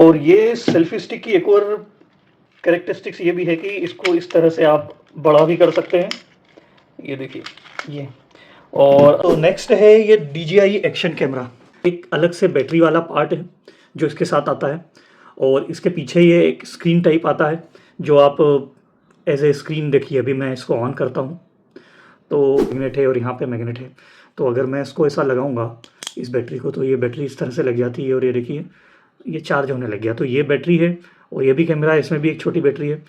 और ये selfie stick की एक और कैरेक्टरिस्टिक्स ये भी है कि इसको इस तरह से आप बड़ा भी कर सकते हैं। ये देखिए ये। और तो नेक्स्ट है ये DJI एक्शन कैमरा, एक अलग से बैटरी वाला पार्ट है जो इसके साथ आता है। और इसके पीछे ये एक स्क्रीन टाइप आता है जो आप एज ए स्क्रीन देखिए। अभी मैं इसको ऑन करता हूँ तो मैग्नेट है और यहाँ पे मैग्नेट है। तो अगर मैं इसको ऐसा लगाऊंगा इस बैटरी को तो ये बैटरी इस तरह से लग जाती है और ये देखिए ये चार्ज होने लग गया। तो ये बैटरी है और ये भी कैमरा है, इसमें भी एक छोटी बैटरी है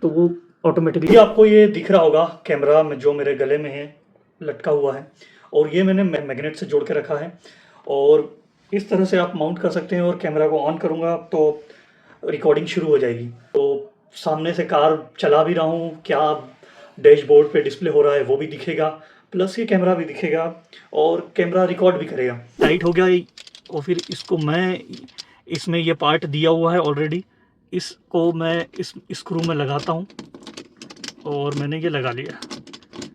तो वो ऑटोमेटिकली आपको ये दिख रहा होगा कैमरा में जो मेरे गले में है लटका हुआ है। और ये मैंने मैग्नेट से जोड़ के रखा है और इस तरह से आप माउंट कर सकते हैं। और कैमरा को ऑन करूँगा तो रिकॉर्डिंग शुरू हो जाएगी। तो सामने से कार चला भी रहा हूँ, क्या डैशबोर्ड पे डिस्प्ले हो रहा है वो भी दिखेगा, प्लस ये कैमरा भी दिखेगा और कैमरा रिकॉर्ड भी करेगा। टाइट हो गया और फिर इसको मैं इसमें ये पार्ट दिया हुआ है ऑलरेडी, इसको मैं इस स्क्रू में लगाता हूँ और मैंने ये लगा लिया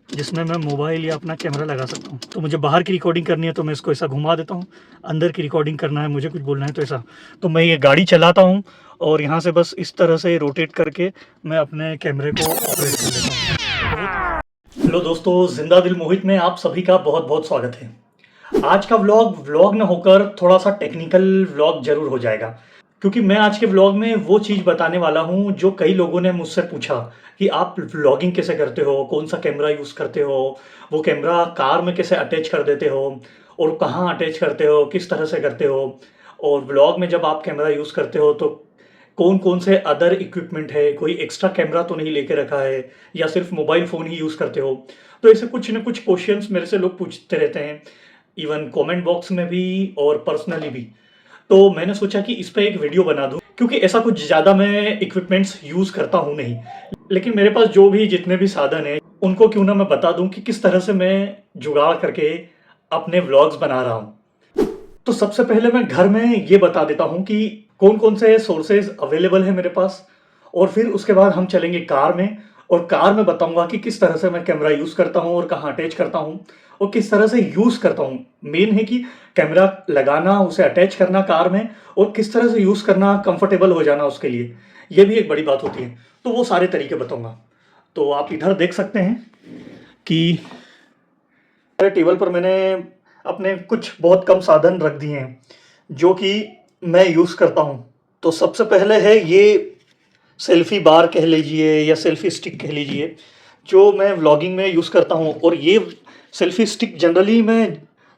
जिसमें मैं मोबाइल या अपना कैमरा लगा सकता हूँ। तो मुझे बाहर की रिकॉर्डिंग करनी है तो मैं इसको ऐसा घुमा देता हूँ, अंदर की रिकॉर्डिंग करना है मुझे कुछ बोलना है तो ऐसा। तो मैं ये गाड़ी चलाता हूँ और यहाँ से बस इस तरह से रोटेट करके मैं अपने कैमरे को ऑपरेट कर लेता हूँ। हेलो दोस्तों, जिंदा दिल मोहित में आप सभी का बहुत बहुत स्वागत है। आज का व्लॉग न होकर थोड़ा सा टेक्निकल व्लॉग जरूर हो जाएगा, क्योंकि मैं आज के व्लॉग में वो चीज़ बताने वाला हूँ जो कई लोगों ने मुझसे पूछा कि आप व्लॉगिंग कैसे करते हो, कौन सा कैमरा यूज़ करते हो, वो कैमरा कार में कैसे अटैच कर देते हो और कहाँ अटैच करते हो, किस तरह से करते हो, और व्लॉग में जब आप कैमरा यूज़ करते हो तो कौन कौन से अदर इक्विपमेंट है, कोई एक्स्ट्रा कैमरा तो नहीं लेके रखा है या सिर्फ मोबाइल फ़ोन ही यूज़ करते हो। तो ऐसे कुछ ना कुछ क्वेश्चंस मेरे से लोग पूछते रहते हैं, इवन कमेंट बॉक्स में भी और पर्सनली भी। तो मैंने सोचा कि इस पे एक वीडियो बना दूं, क्योंकि ऐसा कुछ ज़्यादा मैं इक्विपमेंट्स यूज़ करता हूं नहीं, लेकिन मेरे पास जो भी जितने भी साधन हैं उनको क्यों ना मैं बता दूं कि किस तरह से मैं जुगाड़ करके अपने व्लॉग्स बना रहा हूं। तो सबसे पहले मैं घर में ये बता देता हूं कि कौन कौन से सोर्सेज अवेलेबल है मेरे पास, और फिर उसके बाद हम चलेंगे कार में और कार में बताऊंगा कि किस तरह से मैं कैमरा यूज़ करता हूं और कहाँ अटैच करता हूं और किस तरह से यूज़ करता हूं। मेन है कि कैमरा लगाना, उसे अटैच करना कार में और किस तरह से यूज़ करना, कंफर्टेबल हो जाना उसके लिए, ये भी एक बड़ी बात होती है। तो वो सारे तरीके बताऊंगा। तो आप इधर देख सकते हैं कि मेरे टेबल पर मैंने अपने कुछ बहुत कम साधन रख दिए हैं जो कि मैं यूज़ करता हूँ। तो सबसे पहले है ये सेल्फी बार कह लीजिए या सेल्फी स्टिक कह लीजिए, जो मैं व्लॉगिंग में यूज़ करता हूँ। और ये सेल्फी स्टिक जनरली मैं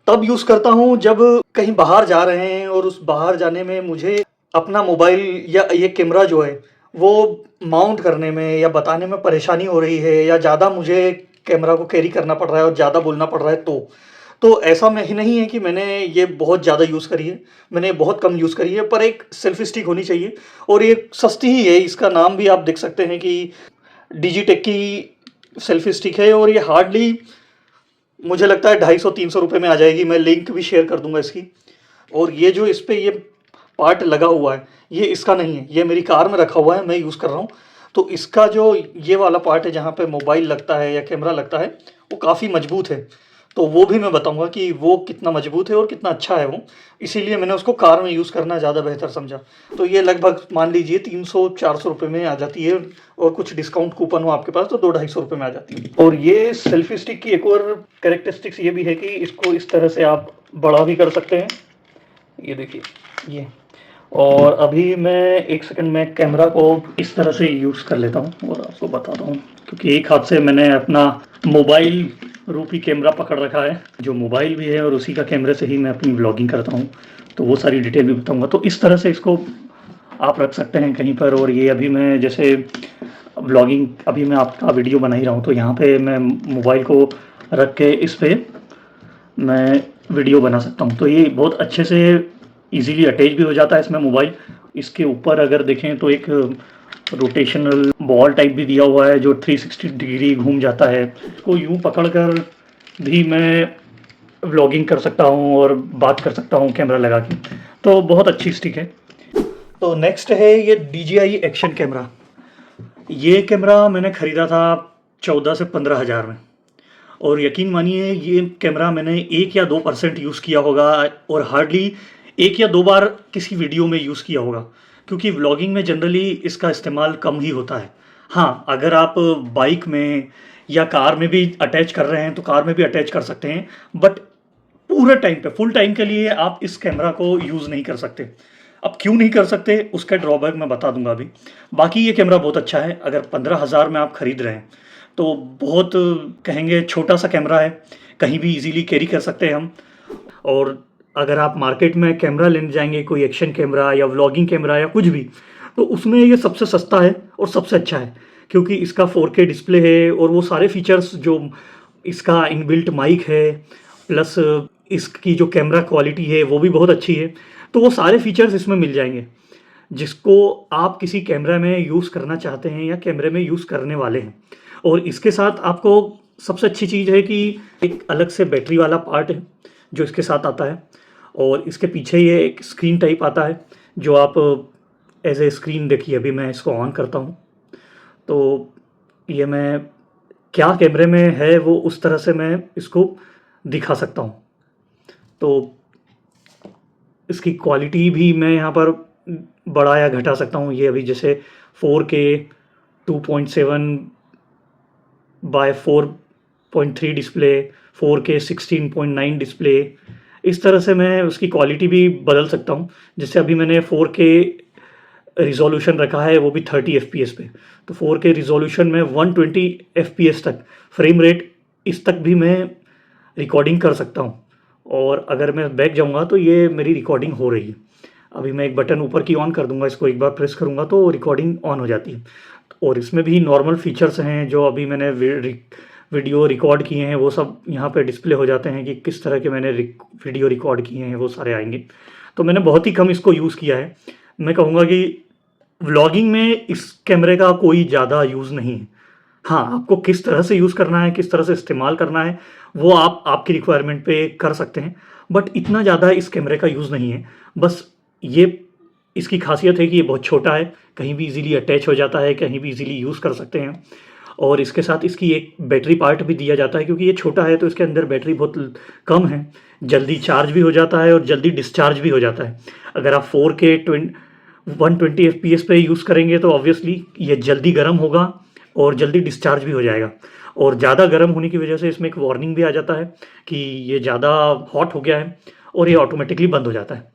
तब यूज़ करता हूँ जब कहीं बाहर जा रहे हैं और उस बाहर जाने में मुझे अपना मोबाइल या ये कैमरा जो है वो माउंट करने में या बताने में परेशानी हो रही है, या ज़्यादा मुझे कैमरा को कैरी करना पड़ रहा है और ज़्यादा बोलना पड़ रहा है। तो ऐसा में ही नहीं है कि मैंने ये बहुत ज़्यादा यूज़ करी है, मैंने बहुत कम यूज़ करी है, पर एक सेल्फी स्टिक होनी चाहिए। और ये सस्ती ही है, इसका नाम भी आप देख सकते हैं कि डिजिटेक की सेल्फी स्टिक है और ये हार्डली मुझे लगता है 250-300 रुपये में आ जाएगी। मैं लिंक भी शेयर कर दूंगा इसकी। और ये जो इस पर ये पार्ट लगा हुआ है ये इसका नहीं है, ये मेरी कार में रखा हुआ है, मैं यूज़ कर रहा हूँ। तो इसका जो ये वाला पार्ट है जहाँ पे मोबाइल लगता है या कैमरा लगता है वो काफ़ी मजबूत है। तो वो भी मैं बताऊंगा कि वो कितना मजबूत है और कितना अच्छा है वो, इसीलिए मैंने उसको कार में यूज़ करना ज़्यादा बेहतर समझा। तो ये लगभग मान लीजिए 300-400 रुपये में आ जाती है, और कुछ डिस्काउंट कूपन हो आपके पास तो 200-250 रुपये में आ जाती है। और ये सेल्फी स्टिक की एक और कैरेक्टरिस्टिक्स ये भी है कि इसको इस तरह से आप बड़ा भी कर सकते हैं। ये देखिए ये। और अभी मैं एक सेकंड में कैमरा को इस तरह से यूज़ कर लेता हूँ और आपको बताता हूँ, क्योंकि एक हाथ से मैंने अपना मोबाइल रूपी कैमरा पकड़ रखा है, जो मोबाइल भी है, और उसी का कैमरे से ही मैं अपनी व्लॉगिंग करता हूँ। तो वो सारी डिटेल भी बताऊँगा। तो इस तरह से इसको आप रख सकते हैं कहीं पर। और ये अभी मैं जैसे व्लॉगिंग, अभी मैं आपका वीडियो बना ही रहा हूँ तो यहाँ पे मैं मोबाइल को रख के इस पर मैं वीडियो बना सकता हूँ। तो ये बहुत अच्छे से इजीली अटैच भी हो जाता है इसमें मोबाइल। इसके ऊपर अगर देखें तो एक रोटेशनल बॉल टाइप भी दिया हुआ है जो 360 डिग्री घूम जाता है। इसको यूँ पकड़कर भी मैं व्लॉगिंग कर सकता हूँ और बात कर सकता हूँ कैमरा लगा के। तो बहुत अच्छी स्टिक है। तो नेक्स्ट है ये DJI एक्शन कैमरा। ये कैमरा मैंने ख़रीदा था 14 से 15 हज़ार में, और यकीन मानिए ये कैमरा मैंने 1 या 2% यूज़ किया होगा और हार्डली एक या दो बार किसी वीडियो में यूज़ किया होगा, क्योंकि व्लॉगिंग में जनरली इसका इस्तेमाल कम ही होता है। हाँ, अगर आप बाइक में या कार में भी अटैच कर रहे हैं तो कार में भी अटैच कर सकते हैं, बट पूरे टाइम पे फुल टाइम के लिए आप इस कैमरा को यूज़ नहीं कर सकते। अब क्यों नहीं कर सकते उसका ड्रॉबैक मैं बता दूंगा अभी। बाकी ये कैमरा बहुत अच्छा है। अगर 15,000 में आप खरीद रहे हैं तो बहुत कहेंगे छोटा सा कैमरा है, कहीं भी इजीली कैरी कर सकते हैं हम। और अगर आप मार्केट में कैमरा लेने जाएंगे, कोई एक्शन कैमरा या व्लॉगिंग कैमरा या कुछ भी, तो उसमें ये सबसे सस्ता है और सबसे अच्छा है, क्योंकि इसका 4K डिस्प्ले है और वो सारे फीचर्स जो इसका इनबिल्ट माइक है, प्लस इसकी जो कैमरा क्वालिटी है वो भी बहुत अच्छी है। तो वो सारे फीचर्स इसमें मिल जाएंगे जिसको आप किसी कैमरा में यूज़ करना चाहते हैं या कैमरे में यूज़ करने वाले हैं। और इसके साथ आपको सबसे अच्छी चीज़ है कि एक अलग से बैटरी वाला पार्ट है जो इसके साथ आता है, और इसके पीछे ये एक स्क्रीन टाइप आता है जो आप एज ए स्क्रीन देखिए। अभी मैं इसको ऑन करता हूँ तो ये मैं क्या कैमरे में है वो उस तरह से मैं इसको दिखा सकता हूँ। तो इसकी क्वालिटी भी मैं यहाँ पर बढ़ा या घटा सकता हूँ। ये अभी जैसे 4K 2.7 bye 4.3 display, 4K 16.9 display, इस तरह से मैं उसकी क्वालिटी भी बदल सकता हूँ। जैसे अभी मैंने 4K रिजोल्यूशन रखा है वो भी 30 FPS पे, तो 4K रिजोल्यूशन में 120 FPS तक फ्रेम रेट इस तक भी मैं रिकॉर्डिंग कर सकता हूँ। और अगर मैं बैक जाऊँगा तो ये मेरी रिकॉर्डिंग हो रही है। अभी मैं एक बटन ऊपर की ऑन कर दूंगा, इसको एक बार प्रेस करूँगा तो रिकॉर्डिंग ऑन हो जाती है। और इसमें भी नॉर्मल फीचर्स हैं जो अभी मैंने वीडियो रिकॉर्ड किए हैं वो सब यहाँ पे डिस्प्ले हो जाते हैं कि किस तरह के मैंने वीडियो रिकॉर्ड किए हैं, वो सारे आएंगे। तो मैंने बहुत ही कम इसको यूज़ किया है। मैं कहूँगा कि व्लॉगिंग में इस कैमरे का कोई ज़्यादा यूज़ नहीं है। हाँ, आपको किस तरह से यूज़ करना है, किस तरह से इस्तेमाल करना है, वो आप आपकी रिक्वायरमेंट पे कर सकते हैं, बट इतना ज़्यादा इस कैमरे का यूज़ नहीं है। बस ये इसकी खासियत है कि ये बहुत छोटा है, कहीं भी इजीली अटैच हो जाता है, कहीं भी इजीली यूज़ कर सकते हैं। और इसके साथ इसकी एक बैटरी पार्ट भी दिया जाता है, क्योंकि ये छोटा है तो इसके अंदर बैटरी बहुत कम है, जल्दी चार्ज भी हो जाता है और जल्दी डिस्चार्ज भी हो जाता है। अगर आप 4K 120 FPS पे यूज़ करेंगे तो ऑब्वियसली ये जल्दी गर्म होगा और जल्दी डिस्चार्ज भी हो जाएगा। और ज़्यादा गर्म होने की वजह से इसमें एक वार्निंग भी आ जाता है कि ये ज़्यादा हॉट हो गया है और ये ऑटोमेटिकली बंद हो जाता है।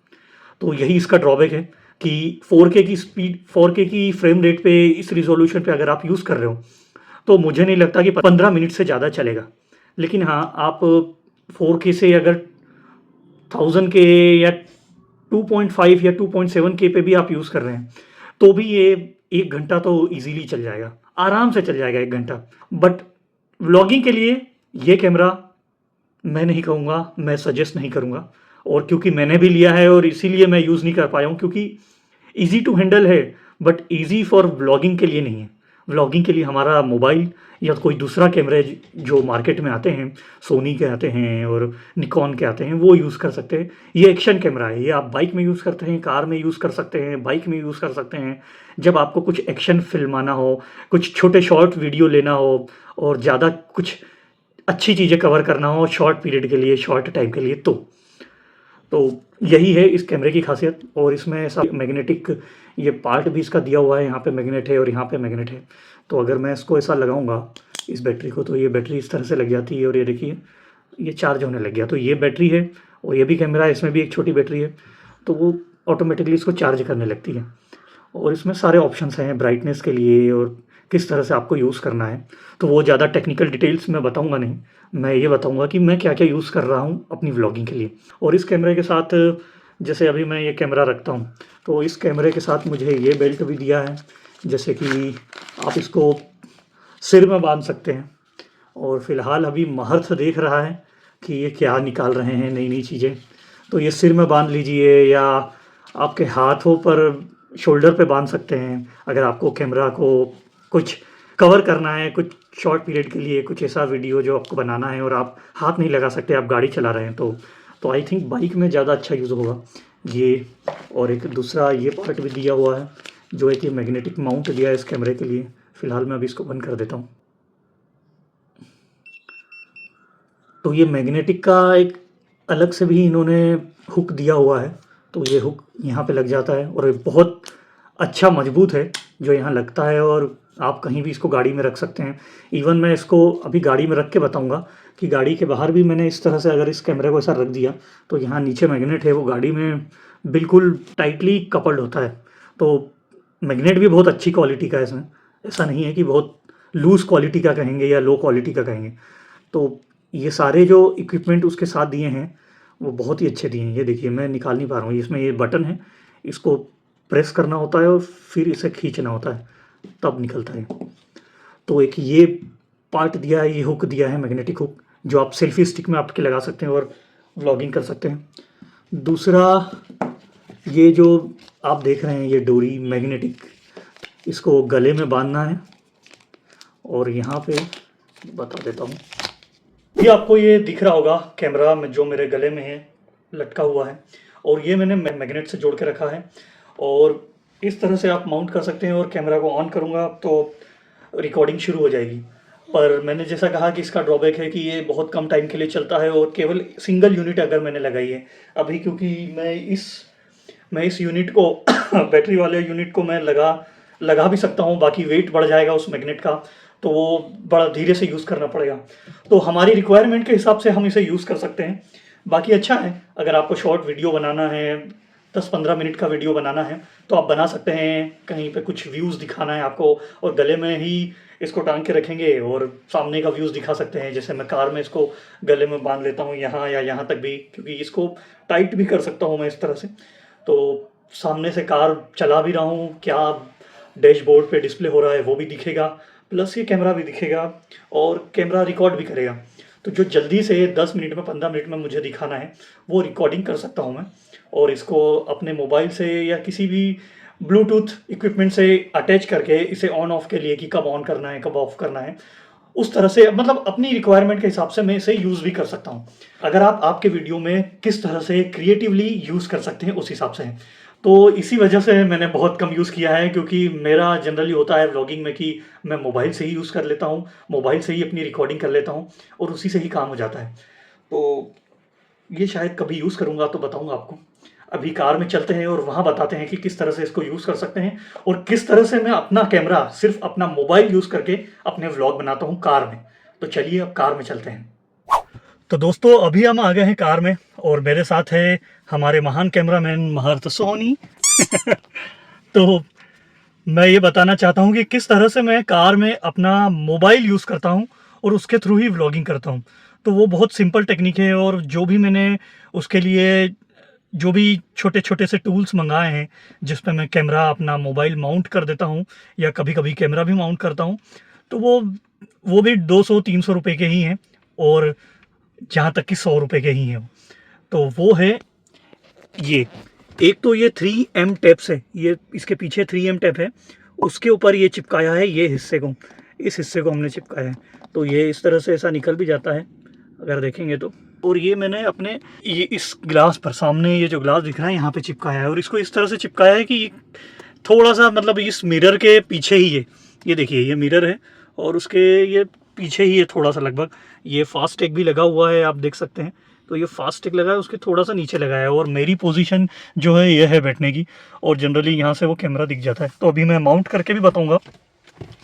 तो यही इसका ड्रॉबैक है कि 4K की स्पीड, 4K की फ्रेम रेट पे इस रिजोल्यूशन पे अगर आप यूज़ कर रहे हो तो मुझे नहीं लगता कि 15 मिनट से ज़्यादा चलेगा। लेकिन हाँ, आप 4K से अगर 1000K या 2.5 या 2.7K पे भी आप यूज़ कर रहे हैं तो भी ये 1 घंटा तो ईजिली चल जाएगा, आराम से चल जाएगा 1 घंटा। बट व्लॉगिंग के लिए ये कैमरा मैं नहीं कहूँगा, मैं सजेस्ट नहीं करूँगा। और क्योंकि मैंने भी लिया है और इसीलिए मैं यूज़ नहीं कर पाया हूँ, क्योंकि ईज़ी टू हैंडल है बट ईज़ी फॉर व्लॉगिंग के लिए नहीं है। व्लॉगिंग के लिए हमारा मोबाइल या कोई दूसरा कैमरे जो मार्केट में आते हैं, सोनी के आते हैं और निकॉन के आते हैं, वो यूज़ कर सकते हैं। ये एक्शन कैमरा है, ये आप बाइक में यूज़ करते हैं, कार में यूज़ कर सकते हैं, बाइक में यूज़ कर सकते हैं। जब आपको कुछ एक्शन फिल्माना हो, कुछ छोटे शॉर्ट वीडियो लेना हो और ज़्यादा कुछ अच्छी चीज़ें कवर करना हो शॉर्ट पीरियड के लिए, शॉर्ट टाइम के लिए, तो यही है इस कैमरे की खासियत। और इसमें ऐसा मैग्नेटिक ये पार्ट भी इसका दिया हुआ है, यहाँ पे मैग्नेट है और यहाँ पे मैग्नेट है। तो अगर मैं इसको ऐसा लगाऊंगा इस बैटरी को तो ये बैटरी इस तरह से लग जाती है और ये देखिए ये चार्ज होने लग गया। तो ये बैटरी है और ये भी कैमरा है, इसमें भी एक छोटी बैटरी है, तो वो ऑटोमेटिकली इसको चार्ज करने लगती है। और इसमें सारे ऑप्शंस हैं ब्राइटनेस के लिए और किस तरह से आपको यूज़ करना है। तो वो ज़्यादा टेक्निकल डिटेल्स मैं बताऊंगा नहीं, मैं ये बताऊंगा कि मैं क्या क्या यूज़ कर रहा हूँ अपनी व्लॉगिंग के लिए। और इस कैमरे के साथ जैसे अभी मैं ये कैमरा रखता हूँ तो इस कैमरे के साथ मुझे ये बेल्ट भी दिया है, जैसे कि आप इसको सिर में बांध सकते हैं। और फिलहाल अभी महर्थ देख रहा है कि ये क्या निकाल रहे हैं नई नई चीज़ें, तो ये सिर में बांध लीजिए या आपके हाथों पर शोल्डर पे बांध सकते हैं। अगर आपको कैमरा को कुछ कवर करना है कुछ शॉर्ट पीरियड के लिए, कुछ ऐसा वीडियो जो आपको बनाना है और आप हाथ नहीं लगा सकते, आप गाड़ी चला रहे हैं, तो आई थिंक बाइक में ज़्यादा अच्छा यूज़ होगा ये। और एक दूसरा ये पार्ट भी दिया हुआ है जो एक ये मैग्नेटिक माउंट दिया है इस कैमरे के लिए। फ़िलहाल मैं अभी इसको बंद कर देता हूँ। तो ये मैग्नेटिक का एक अलग से भी इन्होंने हुक दिया हुआ है तो ये हुक यहाँ पे लग जाता है और ये बहुत अच्छा मजबूत है जो यहाँ लगता है, और आप कहीं भी इसको गाड़ी में रख सकते हैं। इवन मैं इसको अभी गाड़ी में रख के बताऊंगा कि गाड़ी के बाहर भी मैंने इस तरह से अगर इस कैमरे को ऐसा रख दिया तो यहाँ नीचे मैग्नेट है, वो गाड़ी में बिल्कुल टाइटली कपल्ड होता है। तो मैग्नेट भी बहुत अच्छी क्वालिटी का है इसमें, ऐसा नहीं है कि बहुत लूज़ क्वालिटी का कहेंगे या लो क्वालिटी का कहेंगे। तो ये सारे जो इक्विपमेंट उसके साथ दिए हैं वो बहुत ही अच्छे दिए हैं। ये देखिए मैं निकाल नहीं पा रहा हूँ, इसमें ये बटन है, इसको प्रेस करना होता है और फिर इसे खींचना होता है तब निकलता है। तो एक ये पार्ट दिया है, ये हुक दिया है मैग्नेटिक हुक, जो आप सेल्फी स्टिक में आपके लगा सकते हैं और व्लॉगिंग कर सकते हैं। दूसरा ये जो आप देख रहे हैं ये डोरी मैग्नेटिक, इसको गले में बांधना है और यहाँ पे बता देता हूँ, ये आपको ये दिख रहा होगा कैमरा में जो मेरे गले में है लटका हुआ है, और ये मैंने मैग्नेट से जोड़ के रखा है और इस तरह से आप माउंट कर सकते हैं। और कैमरा को ऑन करूँगा तो रिकॉर्डिंग शुरू हो जाएगी। पर मैंने जैसा कहा कि इसका ड्रॉबैक है कि ये बहुत कम टाइम के लिए चलता है और केवल सिंगल यूनिट अगर मैंने लगाई है अभी, क्योंकि मैं इस यूनिट को बैटरी वाले यूनिट को मैं लगा भी सकता हूँ, बाकी वेट बढ़ जाएगा उस मैग्नेट का, तो वो बड़ा धीरे से यूज़ करना पड़ेगा। तो हमारी रिक्वायरमेंट के हिसाब से हम इसे यूज़ कर सकते हैं। बाकी अच्छा है, अगर आपको शॉर्ट वीडियो बनाना है, 10-15 मिनट का वीडियो बनाना है तो आप बना सकते हैं। कहीं पे कुछ व्यूज़ दिखाना है आपको और गले में ही इसको टांग के रखेंगे और सामने का व्यूज़ दिखा सकते हैं। जैसे मैं कार में इसको गले में बांध लेता हूँ यहाँ या यहाँ तक भी, क्योंकि इसको टाइट भी कर सकता हूँ मैं इस तरह से। तो सामने से कार चला भी रहा हूँ, क्या डैशबोर्ड पे डिस्प्ले हो रहा है वो भी दिखेगा, प्लस ये कैमरा भी दिखेगा और कैमरा रिकॉर्ड भी करेगा। तो जो जल्दी से 10 मिनट में 15 मिनट में मुझे दिखाना है वो रिकॉर्डिंग कर सकता हूँ मैं, और इसको अपने मोबाइल से या किसी भी ब्लूटूथ इक्विपमेंट से अटैच करके इसे ऑन ऑफ के लिए कि कब ऑन करना है कब ऑफ करना है, उस तरह से मतलब अपनी रिक्वायरमेंट के हिसाब से मैं इसे यूज़ भी कर सकता हूँ। अगर आप आपके वीडियो में किस तरह से क्रिएटिवली यूज़ कर सकते हैं उस हिसाब से है। तो इसी वजह से मैंने बहुत कम यूज़ किया है, क्योंकि मेरा जनरली होता है व्लॉगिंग में कि मैं मोबाइल से ही यूज़ कर लेता हूँ, मोबाइल से ही अपनी रिकॉर्डिंग कर लेता हूँ और उसी से ही काम हो जाता है। तो ये शायद कभी यूज़ करूँगा तो बताऊँगा आपको। अभी कार में चलते हैं और वहाँ बताते हैं कि किस तरह से इसको यूज़ कर सकते हैं और किस तरह से मैं अपना कैमरा सिर्फ अपना मोबाइल यूज़ करके अपने व्लॉग बनाता हूँ कार में। तो चलिए अब कार में चलते हैं। तो दोस्तों अभी हम आ गए हैं कार में और मेरे साथ है हमारे महान कैमरामैन महारत सोनी। तो मैं ये बताना चाहता हूँ कि किस तरह से मैं कार में अपना मोबाइल यूज़ करता हूँ और उसके थ्रू ही व्लॉगिंग करता हूँ। तो वो बहुत सिंपल टेक्निक है, और जो भी मैंने उसके लिए जो भी छोटे छोटे से टूल्स मंगाए हैं जिस पे मैं कैमरा अपना मोबाइल माउंट कर देता हूँ या कभी कभी कैमरा भी माउंट करता हूँ, तो वो भी 200-300 रुपये के ही हैं, और जहाँ तक कि 100 रुपये के ही हैं। तो वो है ये, एक तो ये 3M टेप्स है, ये इसके पीछे 3M टेप है, उसके ऊपर ये चिपकाया है, ये हिस्से को, इस हिस्से को हमने चिपकाया है। तो ये इस तरह से ऐसा निकल भी जाता है अगर देखेंगे तो। और ये मैंने अपने ये इस ग्लास पर, सामने ये जो ग्लास दिख रहा है यहाँ पे चिपकाया है, और इसको इस तरह से चिपकाया है कि थोड़ा सा मतलब इस मिरर के पीछे ही ये देखिए ये मिरर है और उसके ये पीछे ही है थोड़ा सा, लगभग ये फास्टैग भी लगा हुआ है आप देख सकते हैं। तो ये फास्टैग लगा है उसके थोड़ा सा नीचे लगा है, और मेरी पोजीशन जो है ये है बैठने की, और जनरली यहाँ से वो कैमरा दिख जाता है। तो अभी मैं माउंट करके भी बताऊँगा,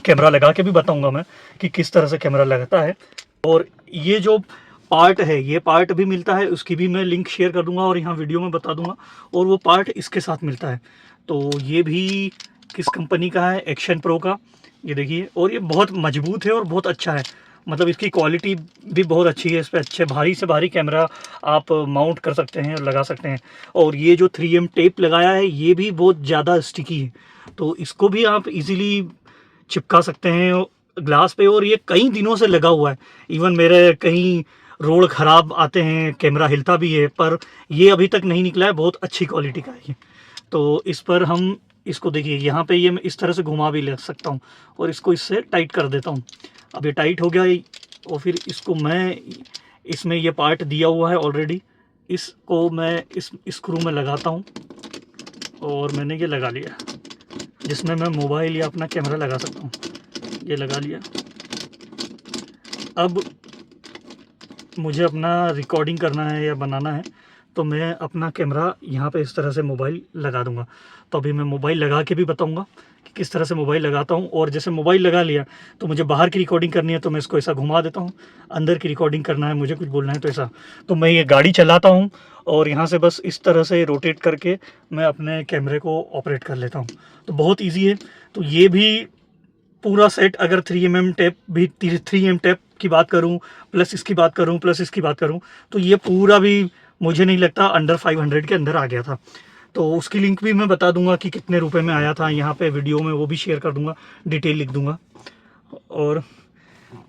कैमरा लगा के भी बताऊँगा मैं कि किस तरह से कैमरा लगता है। और ये जो पार्ट है, ये पार्ट भी मिलता है, उसकी भी मैं लिंक शेयर कर दूंगा और यहाँ वीडियो में बता दूंगा। और वो पार्ट इसके साथ मिलता है। तो ये भी किस कंपनी का है, एक्शन प्रो का, ये देखिए। और ये बहुत मजबूत है और बहुत अच्छा है, मतलब इसकी क्वालिटी भी बहुत अच्छी है। इस पर अच्छे भारी से भारी कैमरा आप माउंट कर सकते हैं और लगा सकते हैं। और ये जो 3M टेप लगाया है ये भी बहुत ज़्यादा स्टिकी है, तो इसको भी आप इजीली चिपका सकते हैं ग्लास पे, और ये कई दिनों से लगा हुआ है। इवन मेरे कहीं रोड ख़राब आते हैं, कैमरा हिलता भी है, पर ये अभी तक नहीं निकला है, बहुत अच्छी क्वालिटी का है ये। तो इस पर हम इसको देखिए, यहाँ पे ये मैं इस तरह से घुमा भी ले सकता हूँ और इसको इससे टाइट कर देता हूँ। अब ये टाइट हो गया और फिर इसको मैं, इसमें ये पार्ट दिया हुआ है ऑलरेडी, इसको मैं इस स्क्रू में लगाता हूँ और मैंने ये लगा लिया, जिसमें मैं मोबाइल या अपना कैमरा लगा सकता हूँ। ये लगा लिया। अब मुझे अपना रिकॉर्डिंग करना है या बनाना है, तो मैं अपना कैमरा यहाँ पे इस तरह से मोबाइल लगा दूंगा। तो अभी मैं मोबाइल लगा के भी बताऊंगा कि किस तरह से मोबाइल लगाता हूँ। और जैसे मोबाइल लगा लिया तो मुझे बाहर की रिकॉर्डिंग करनी है तो मैं इसको ऐसा घुमा देता हूँ, अंदर की रिकॉर्डिंग करना है, मुझे कुछ बोलना है तो ऐसा। तो मैं ये गाड़ी चलाता हूँ और यहाँ से बस इस तरह से रोटेट करके मैं अपने कैमरे को ऑपरेट कर लेता हूँ। तो बहुत ईजी है। तो ये भी पूरा सेट अगर 3mm टेप भी 3M टेप की बात करूं, प्लस इसकी बात करूं, प्लस इसकी बात करूं, तो ये पूरा भी मुझे नहीं लगता अंडर 500 के अंदर आ गया था। तो उसकी लिंक भी मैं बता दूंगा कि कितने रुपए में आया था, यहाँ पे वीडियो में वो भी शेयर कर दूंगा, डिटेल लिख दूंगा। और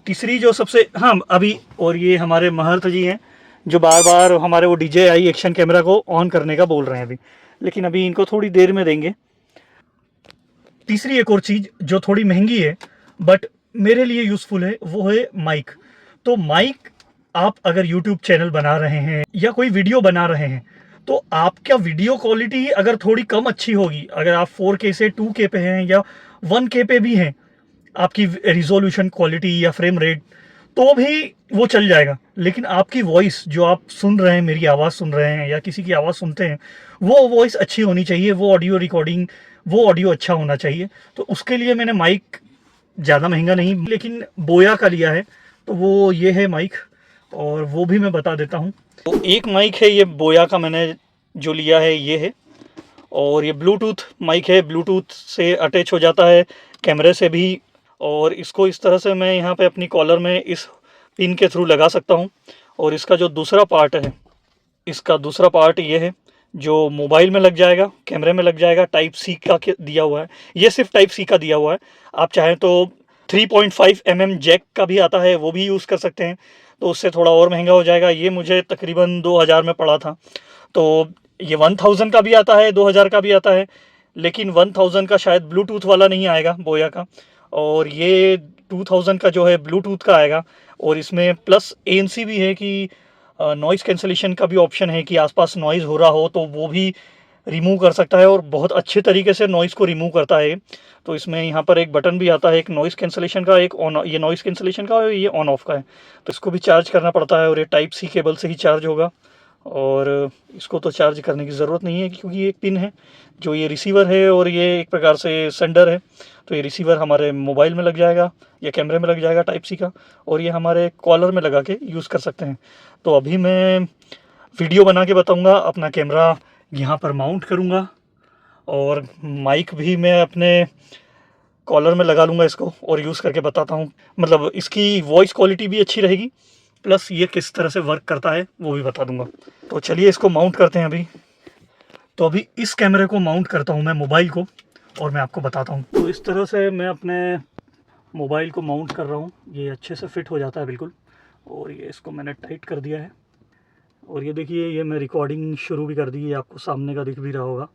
तीसरी जो सबसे अभी, और ये हमारे महर्त जी हैं जो बार बार हमारे वो DJI एक्शन कैमरा को ऑन करने का बोल रहे हैं अभी, लेकिन अभी इनको थोड़ी देर में देंगे। तीसरी एक और चीज़ जो थोड़ी महंगी है बट मेरे लिए यूज़फुल है, वो है माइक। तो माइक आप अगर YouTube चैनल बना रहे हैं या कोई वीडियो बना रहे हैं तो आपका वीडियो क्वालिटी अगर थोड़ी कम अच्छी होगी, अगर आप 4K से 2K पे हैं या 1K पे भी हैं, आपकी रिजोल्यूशन क्वालिटी या फ्रेम रेट, तो भी वो चल जाएगा। लेकिन आपकी वॉइस जो आप सुन रहे हैं, मेरी आवाज़ सुन रहे हैं या किसी की आवाज़ सुनते हैं, वो वॉइस अच्छी होनी चाहिए, वो ऑडियो रिकॉर्डिंग, वो ऑडियो अच्छा होना चाहिए। तो उसके लिए मैंने माइक ज़्यादा महंगा नहीं लेकिन बोया का लिया है। तो वो ये है माइक, और वो भी मैं बता देता हूँ। तो एक माइक है ये बोया का मैंने जो लिया है ये है, और ये ब्लूटूथ माइक है, ब्लूटूथ से अटैच हो जाता है कैमरे से भी। और इसको इस तरह से मैं यहाँ पे अपनी कॉलर में इस पिन के थ्रू लगा सकता हूँ। और इसका जो दूसरा पार्ट है, इसका दूसरा पार्ट ये है जो मोबाइल में लग जाएगा, कैमरे में लग जाएगा। टाइप सी का दिया हुआ है, ये सिर्फ टाइप सी का दिया हुआ है। आप चाहें तो 3.5mm जैक का भी आता है, वो भी यूज़ कर सकते हैं, तो उससे थोड़ा और महंगा हो जाएगा। ये मुझे तकरीबन 2000 में पड़ा था। तो ये 1000 का भी आता है, 2000 का भी आता है, लेकिन 1000 का शायद ब्लूटूथ वाला नहीं आएगा बोया का, और ये 2000 का जो है ब्लूटूथ का आएगा। और इसमें प्लस ANC भी है कि नॉइज़ कैंसलेशन का भी ऑप्शन है कि आसपास नॉइज़ हो रहा हो तो वो भी रिमूव कर सकता है, और बहुत अच्छे तरीके से नॉइज़ को रिमूव करता है। तो इसमें यहाँ पर एक बटन भी आता है, एक नॉइज़ कैंसलेशन का, एक ऑन, ये नॉइज़ कैंसलेशन का है, ये ऑन ऑफ का है। तो इसको भी चार्ज करना पड़ता है, और ये टाइप सी केबल से ही चार्ज होगा। और इसको तो चार्ज करने की ज़रूरत नहीं है क्योंकि ये एक पिन है जो ये रिसीवर है, और ये एक प्रकार से सेंडर है। तो ये रिसीवर हमारे मोबाइल में लग जाएगा या कैमरे में लग जाएगा टाइप सी का, और ये हमारे कॉलर में लगा के यूज़ कर सकते हैं। तो अभी मैं वीडियो बना के बताऊंगा, अपना कैमरा यहाँ पर माउंट करूँगा, और माइक भी मैं अपने कॉलर में लगा लूँगा इसको, और यूज़ करके बताता हूँ। मतलब इसकी वॉइस क्वालिटी भी अच्छी रहेगी, प्लस ये किस तरह से वर्क करता है वो भी बता दूँगा। तो चलिए इसको माउंट करते हैं अभी। तो अभी इस कैमरे को माउंट करता हूँ मैं मोबाइल को, और मैं आपको बताता हूँ। तो इस तरह से मैं अपने मोबाइल को माउंट कर रहा हूँ, ये अच्छे से फिट हो जाता है बिल्कुल। और ये इसको मैंने टाइट कर दिया है, और ये देखिए ये मैं रिकॉर्डिंग शुरू भी कर दी है, आपको सामने का दिख भी रहा होगा।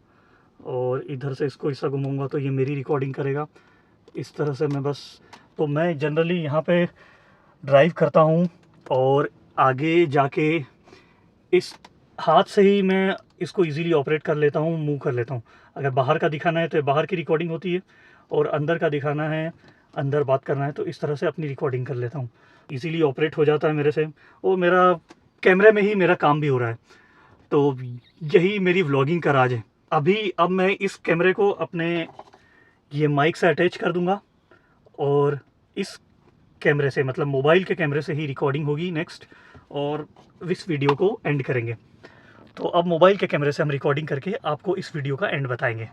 और इधर से इसको ऐसा घुमाऊँगा तो ये मेरी रिकॉर्डिंग करेगा। इस तरह से मैं बस, तो मैं जनरली यहाँ पे ड्राइव करता हूँ, और आगे जाके इस हाथ से ही मैं इसको इजीली ऑपरेट कर लेता हूँ, मूव कर लेता हूँ। अगर बाहर का दिखाना है तो बाहर की रिकॉर्डिंग होती है, और अंदर का दिखाना है, अंदर बात करना है, तो इस तरह से अपनी रिकॉर्डिंग कर लेता हूँ। इजीली ऑपरेट हो जाता है मेरे से, और मेरा कैमरे में ही मेरा काम भी हो रहा है। तो यही मेरी व्लॉगिंग का राज है। अब मैं इस कैमरे को अपने ये माइक से अटैच कर दूंगा, और इस कैमरे से, मतलब मोबाइल के कैमरे से ही रिकॉर्डिंग होगी नेक्स्ट, और इस वीडियो को एंड करेंगे। तो अब मोबाइल के कैमरे से हम रिकॉर्डिंग करके आपको इस वीडियो का एंड बताएंगे।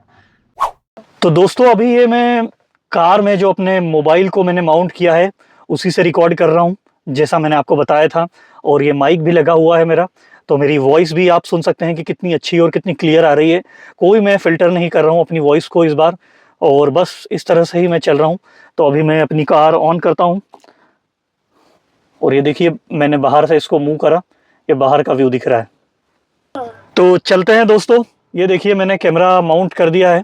तो दोस्तों अभी ये मैं कार में जो अपने मोबाइल को मैंने माउंट किया है उसी से रिकॉर्ड कर रहा हूँ, जैसा मैंने आपको बताया था। और ये माइक भी लगा हुआ है मेरा, तो मेरी वॉइस भी आप सुन सकते हैं कि कितनी अच्छी और कितनी क्लियर आ रही है। कोई मैं फ़िल्टर नहीं कर रहा हूँ अपनी वॉइस को इस बार, और बस इस तरह से ही मैं चल रहा हूँ। तो अभी मैं अपनी कार ऑन करता हूँ, और ये देखिए मैंने बाहर से इसको मूव करा, ये बाहर का व्यू दिख रहा है। तो चलते हैं दोस्तों, ये देखिए मैंने कैमरा माउंट कर दिया है,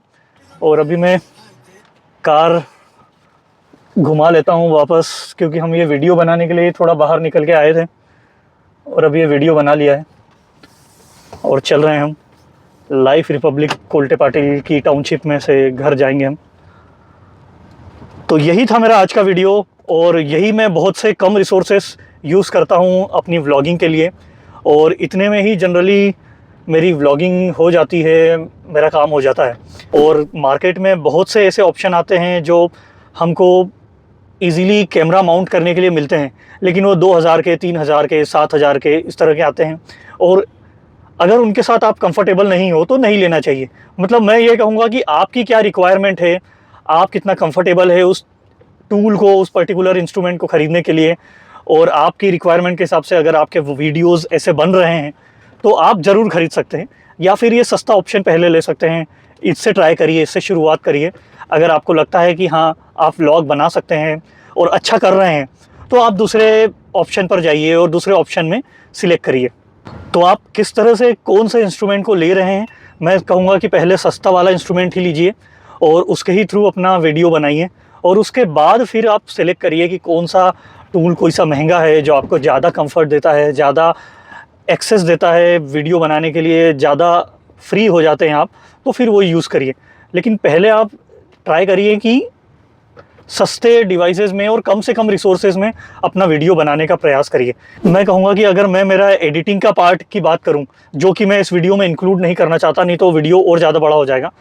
और अभी मैं कार घुमा लेता हूँ वापस, क्योंकि हम ये वीडियो बनाने के लिए थोड़ा बाहर निकल के आए थे, और अभी ये वीडियो बना लिया है, और चल रहे हैं हम लाइफ रिपब्लिक कोल्टे पाटिल की टाउनशिप में से घर जाएंगे हम। तो यही था मेरा आज का वीडियो, और यही मैं बहुत से कम रिसोर्सेस यूज़ करता हूँ अपनी व्लॉगिंग के लिए, और इतने में ही जनरली मेरी व्लॉगिंग हो जाती है, मेरा काम हो जाता है। और मार्केट में बहुत से ऐसे ऑप्शन आते हैं जो हमको ईज़िली कैमरा माउंट करने के लिए मिलते हैं, लेकिन वो 2000 के, 3000 के, 7000 के इस तरह के आते हैं, और अगर उनके साथ आप कंफर्टेबल नहीं हो तो नहीं लेना चाहिए। मतलब मैं ये कहूँगा कि आपकी क्या रिक्वायरमेंट है, आप कितना कंफर्टेबल है उस टूल को, उस पर्टिकुलर इंस्ट्रूमेंट को ख़रीदने के लिए, और आपकी रिक्वायरमेंट के हिसाब से अगर आपके वीडियोज़ ऐसे बन रहे हैं तो आप ज़रूर ख़रीद सकते हैं। या फिर ये सस्ता ऑप्शन पहले ले सकते हैं, इससे ट्राई करिए, इससे शुरुआत करिए। अगर आपको लगता है कि हाँ आप व्लॉग बना सकते हैं और अच्छा कर रहे हैं, तो आप दूसरे ऑप्शन पर जाइए और दूसरे ऑप्शन में सिलेक्ट करिए। तो आप किस तरह से कौन से इंस्ट्रूमेंट को ले रहे हैं, मैं कहूँगा कि पहले सस्ता वाला इंस्ट्रूमेंट ही लीजिए और उसके ही थ्रू अपना वीडियो बनाइए, और उसके बाद फिर आप सेलेक्ट करिए कि कौन सा टूल कोई सा महंगा है जो आपको ज़्यादा कंफर्ट देता है, ज़्यादा एक्सेस देता है वीडियो बनाने के लिए, ज़्यादा फ्री हो जाते हैं आप, तो फिर वो यूज़ करिए। लेकिन पहले आप ट्राई करिए कि सस्ते डिवाइसेस में और कम से कम रिसोर्सेज में अपना वीडियो बनाने का प्रयास करिए। मैं कहूँगा कि अगर मैं मेरा एडिटिंग का पार्ट की बात करूँ, जो कि मैं इस वीडियो में इंक्लूड नहीं करना चाहता, नहीं तो वीडियो और ज़्यादा बड़ा हो जाएगा,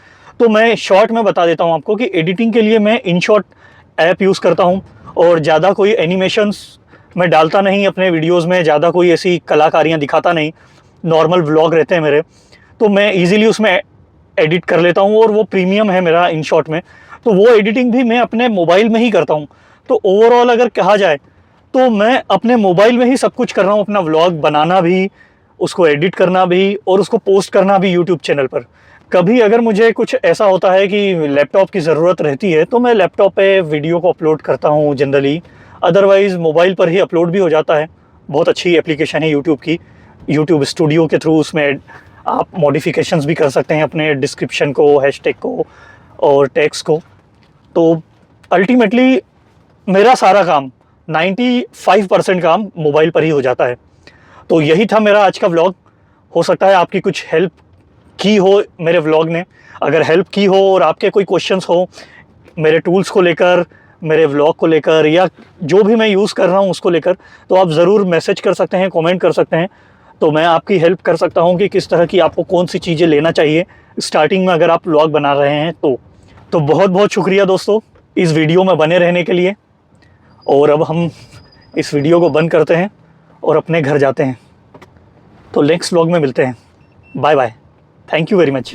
तो मैं शॉर्ट में बता देता हूँ आपको कि एडिटिंग के लिए मैं InShot ऐप यूज़ करता हूँ, और ज़्यादा कोई एनिमेशंस मैं डालता नहीं अपने वीडियोज़ में, ज़्यादा कोई ऐसी कलाकारियाँ दिखाता नहीं, नॉर्मल व्लॉग रहते हैं मेरे, तो मैं ईज़िली उसमें एडिट कर लेता हूँ, और वो प्रीमियम है मेरा InShot में, तो वो एडिटिंग भी मैं अपने मोबाइल में ही करता हूँ। तो ओवरऑल अगर कहा जाए तो मैं अपने मोबाइल में ही सब कुछ कर रहा हूँ, अपना व्लॉग बनाना भी, उसको एडिट करना भी, और उसको पोस्ट करना भी यूट्यूब चैनल पर। कभी अगर मुझे कुछ ऐसा होता है कि लैपटॉप की ज़रूरत रहती है तो मैं लैपटॉप पे वीडियो को अपलोड करता हूँ जनरली, अदरवाइज़ मोबाइल पर ही अपलोड भी हो जाता है। बहुत अच्छी एप्लीकेशन है यूट्यूब की, यूट्यूब स्टूडियो के थ्रू उसमें आप मॉडिफिकेशंस भी कर सकते हैं अपने डिस्क्रिप्शन को, हैशटैग को और टैग्स को। तो अल्टीमेटली मेरा सारा काम 95% काम मोबाइल पर ही हो जाता है। तो यही था मेरा आज का व्लॉग। हो सकता है आपकी कुछ हेल्प की हो मेरे व्लॉग ने। अगर हेल्प की हो और आपके कोई क्वेश्चंस हो मेरे टूल्स को लेकर, मेरे व्लॉग को लेकर, या जो भी मैं यूज़ कर रहा हूँ उसको लेकर, तो आप ज़रूर मैसेज कर सकते हैं, कमेंट कर सकते हैं, तो मैं आपकी हेल्प कर सकता हूँ कि किस तरह की आपको कौन सी चीज़ें लेना चाहिए स्टार्टिंग में अगर आप व्लॉग बना रहे हैं तो बहुत बहुत शुक्रिया दोस्तों इस वीडियो में बने रहने के लिए। और अब हम इस वीडियो को बंद करते हैं और अपने घर जाते हैं। तो नेक्स्ट व्लॉग में मिलते हैं। Bye bye, thank you very much.